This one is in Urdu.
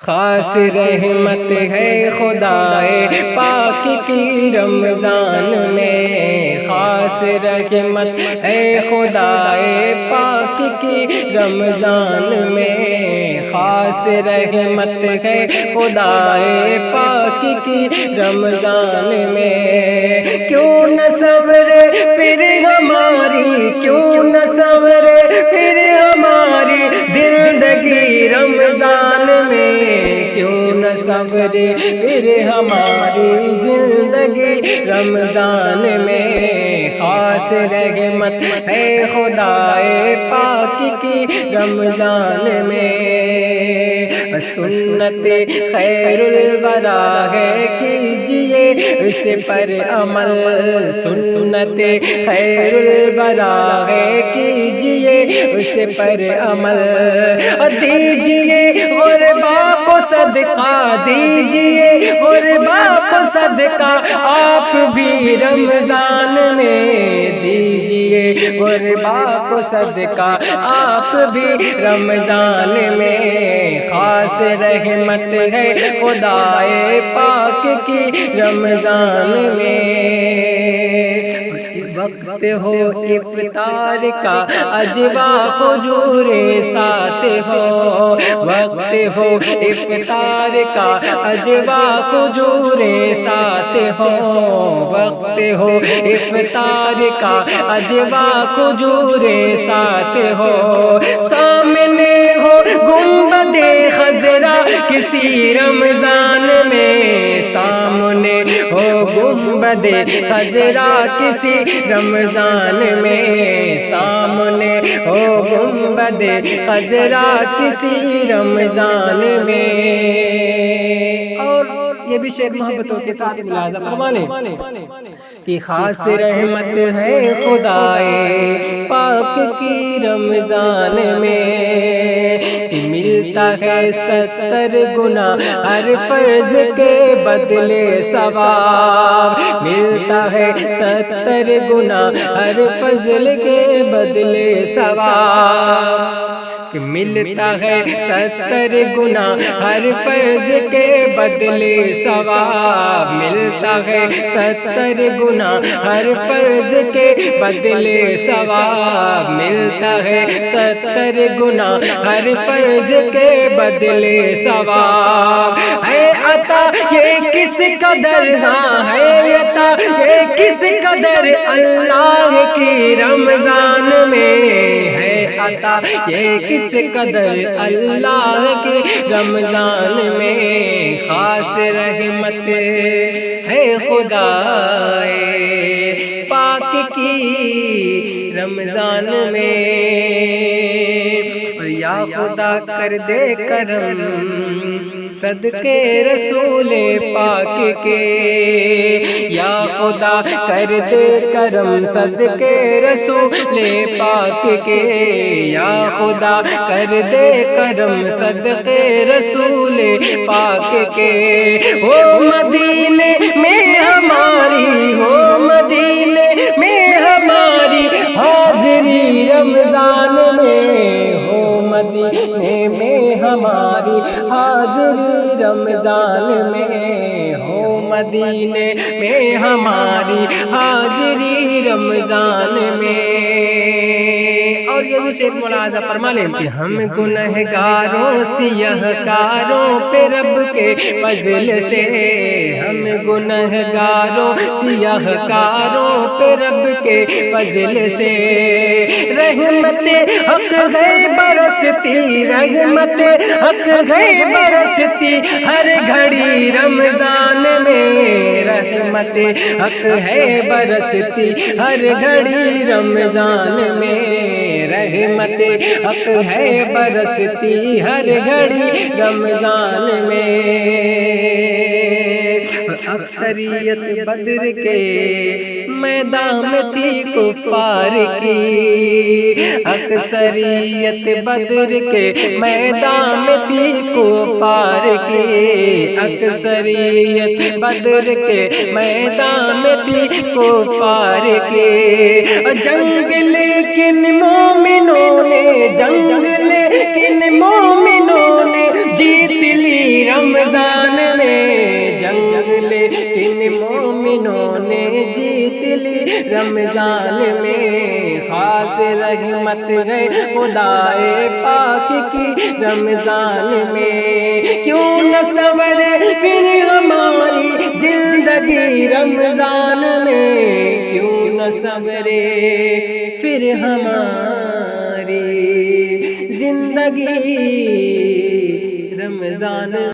خاص رحمت ہے خدائے پاک کی رمضان میں، خاص رحمت ہے خدائے پاک کی رمضان میں، خاص رحمت ہے خدائے پاک کی رمضان میں۔ کیوں نہ صبرے پھر ہماری، کیوں نہ صبرے پھر ہماری زندگی رمضان میں، کیوں نہ صبرے پھر ہماری زندگی رمضان میں۔ خاص رحمت ہے خدائے پاک کی رمضان میں، سنت خیر الورا ہے کیجئے اس پر عمل، سنت خیر الورا ہے کیجئے اس پر عمل، دیجئے غربا کو صدقہ، دیجئے غربا کو صدقہ آپ بھی رمضان میں، دیجئے غربا کو صدقہ آپ بھی رمضان میں۔ خاص رحمت ہے خدائے پاک کی رمضان میں، وقت ہو افطار کا اجوا حضور ساتھ ہو، وقت ہو افطار کا اجوا حضور ساتھ ہو، وقت ہو افطار کا اجوا حضور ساتھ ہو، سامنے ہو گنبد خضرا کسی رمضان میں، سامنے ہو گنبد خضرا کسی رمضان میں، سامنے ہو گنبد خضرا کسی رمضان میں۔ اور یہ بھی شعر محبتوں کے ساتھ ملاحظہ فرمانے کہ خاص رحمت ہے خدائے پاک کی رمضان میں، کہ ملتا ہے 70 گنا ہر فرض کے بدلے ثواب، ملتا ہے 70 گنا ہر فضل کے بدلے ثواب، کہ ملتا ہے 70 گنا ہر فرض کے بدلے ثواب، ملتا ہے 70 گنا ہر فرض کے بدلے ثواب، ملتا ہے 70 گنا ہر فرض کے بدلے ثواب۔ ہے عطا یہ کس قدر، ہاں ہے عطا یہ کس قدر اللہ کی رمضان میں، ہے عطا یہ کس قدر اللہ کی رمضان میں۔ خاص رحمت ہے خدائے پاک کی رمضان میں، اور یا خدا کر دے کرم صدقے رسول پاک کے، یا خدا کر دے کرم صدقے رسول پاک کے، یا خدا کر دے کرم صدقے رسول پاک کے، ہو مدینے میں ہماری، ہو مدینے میں ہماری حاضری رمضان میں، ہو مدینے میں ہماری حاضری رمضان میں، ہو مدینے میں ہماری حاضری رمضان میں۔ اور یہ بھی شعر ملاحظہ فرما لیں کہ ہم گنہگاروں سیاہ کاروں پہ رب کے فضل سے، ہم گنہگاروں سیاہ کاروں پہ رب کے فضل سے، رحمت حق ہے برستی، رحمت حق ہے برستی ہر گھڑی رمضان میں، رحمت حق ہے برستی ہر گھڑی رمضان میں، رحمت حق ہے برستی ہر گھڑی رمضان میں۔ اکثریت بدر کے میدان میں تھی کفار کی، اکثریت بدر کے میدان میں تھی کفار کی، اکثریت بدر کے میدان میں تھی کفار کی، جنگ لیکن مومنوں نے، جنگ لیکن مومنوں نے جیت لی کن مومنوں نے جیت لی رمضان میں، خاص رحمت ہے خدائے پاک کی رمضان میں، کیوں نہ سنورے پھر ہماری زندگی رمضان میں، کیوں نہ سنورے پھر ہماری زندگی رمضان